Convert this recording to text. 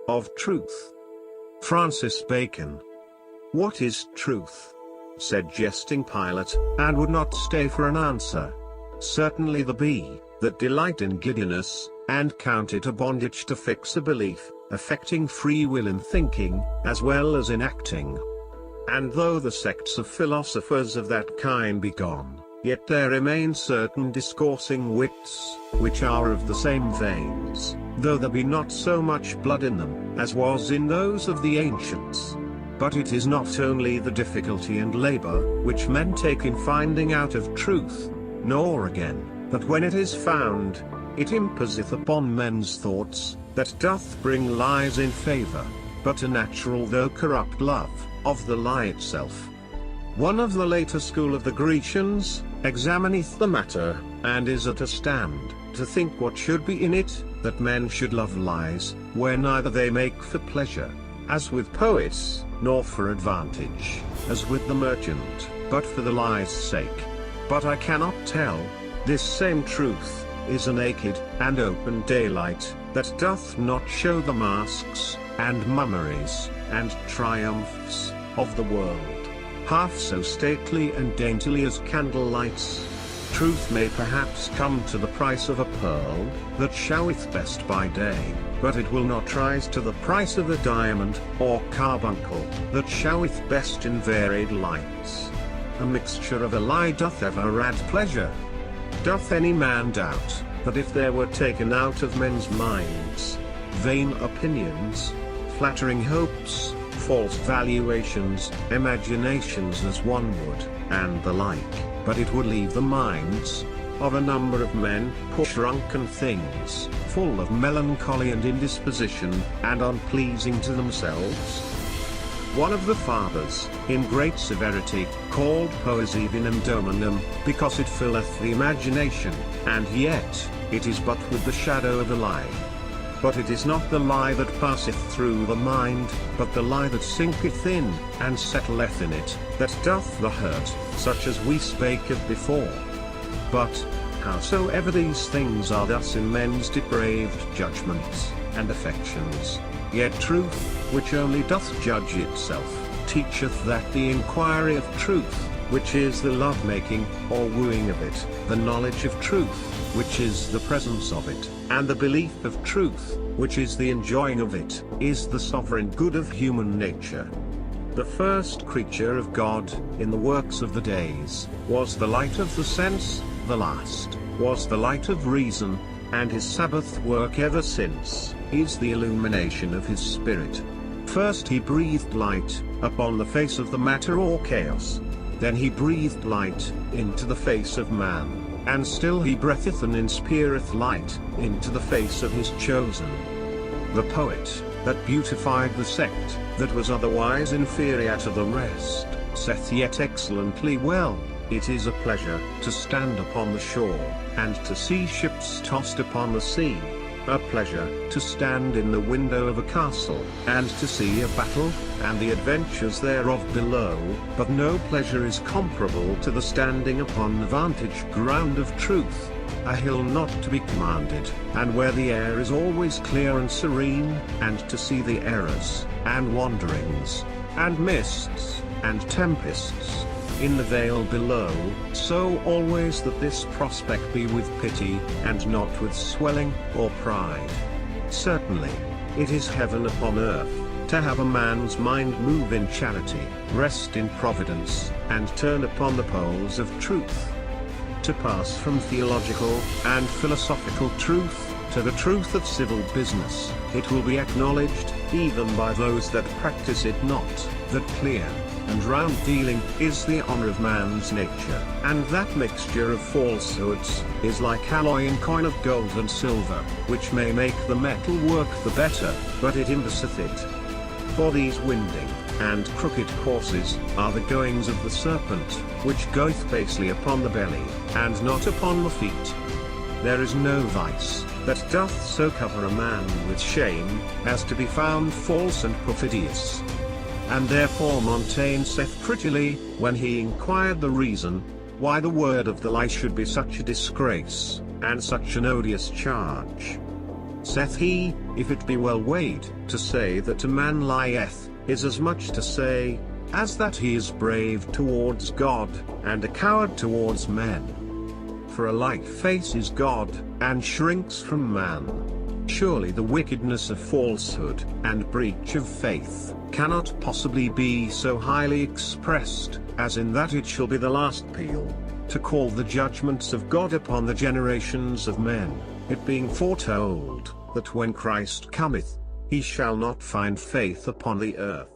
of truth. Francis Bacon. What is truth? Said jesting Pilate, and would not stay for an answer. Certainly the bee, that delight in giddiness, and count it a bondage to fix a belief, affecting free will in thinking, as well as in acting. And though the sects of philosophers of that kind be gone, yet there remain certain discoursing wits, which are of the same veins, though there be not so much blood in them, as was in those of the ancients. But it is not only the difficulty and labor, which men take in finding out of truth, nor again, that when it is found, it imposeth upon men's thoughts, that doth bring lies in favor, but a natural though corrupt love, of the lie itself. One of the later school of the Grecians, examineth the matter, and is at a stand, to think what should be in it, that men should love lies, where neither they make for pleasure, as with poets, nor for advantage, as with the merchant, but for the lie's sake. But I cannot tell, this same truth, is a naked, and open daylight, that doth not show the masks, and mummeries, and triumphs, of the world, half so stately and daintily as candle lights. Truth may perhaps come to the price of a pearl, that showeth best by day, but it will not rise to the price of a diamond, or carbuncle, that showeth best in varied lights. A mixture of a lie doth ever add pleasure. Doth any man doubt, that if there were taken out of men's minds, vain opinions, flattering hopes, false valuations, imaginations as one would, and the like, but it would leave the minds of a number of men poor shrunken things, full of melancholy and indisposition, and unpleasing to themselves? One of the fathers, in great severity, called poesy vinum doemonum, because it filleth the imagination, and yet, it is but with the shadow of a lie. But it is not the lie that passeth through the mind, but the lie that sinketh in, and settleth in it, that doth the hurt, such as we spake of before. But, howsoever these things are thus in men's depraved judgments, and affections, yet truth, which only doth judge itself, teacheth that the inquiry of truth, which is the love-making, or wooing of it, the knowledge of truth, which is the presence of it, and the belief of truth, which is the enjoying of it, is the sovereign good of human nature. The first creature of God, in the works of the days, was the light of the sense, the last, was the light of reason, and his Sabbath work ever since, is the illumination of his Spirit. First he breathed light, upon the face of the matter or chaos. Then he breathed light, into the face of man. And still he breatheth and inspireth light, into the face of his chosen. The poet, that beautified the sect, that was otherwise inferior to the rest, saith yet excellently well, it is a pleasure, to stand upon the shore, and to see ships tossed upon the sea. A pleasure, to stand in the window of a castle, and to see a battle, and the adventures thereof below, but no pleasure is comparable to the standing upon the vantage ground of truth, a hill not to be commanded, and where the air is always clear and serene, and to see the errors, and wanderings, and mists, and tempests, in the vale below, so always that this prospect be with pity, and not with swelling, or pride. Certainly, it is heaven upon earth, to have a man's mind move in charity, rest in providence, and turn upon the poles of truth. To pass from theological, and philosophical truth, to the truth of civil business, it will be acknowledged, even by those that practice it not, that clear and round dealing is the honor of man's nature, and that mixture of falsehoods is like alloy in coin of gold and silver, which may make the metal work the better, but it imbeceth it. For these winding and crooked courses are the goings of the serpent, which goeth basely upon the belly, and not upon the feet. There is no vice that doth so cover a man with shame, as to be found false and perfidious. And therefore Montaigne saith prettily, when he inquired the reason, why the word of the lie should be such a disgrace, and such an odious charge. Saith he, if it be well weighed, to say that a man lieth, is as much to say, as that he is brave towards God, and a coward towards men. For a like faces God, and shrinks from man. Surely the wickedness of falsehood, and breach of faith, cannot possibly be so highly expressed, as in that it shall be the last peal, to call the judgments of God upon the generations of men, it being foretold, that when Christ cometh, he shall not find faith upon the earth.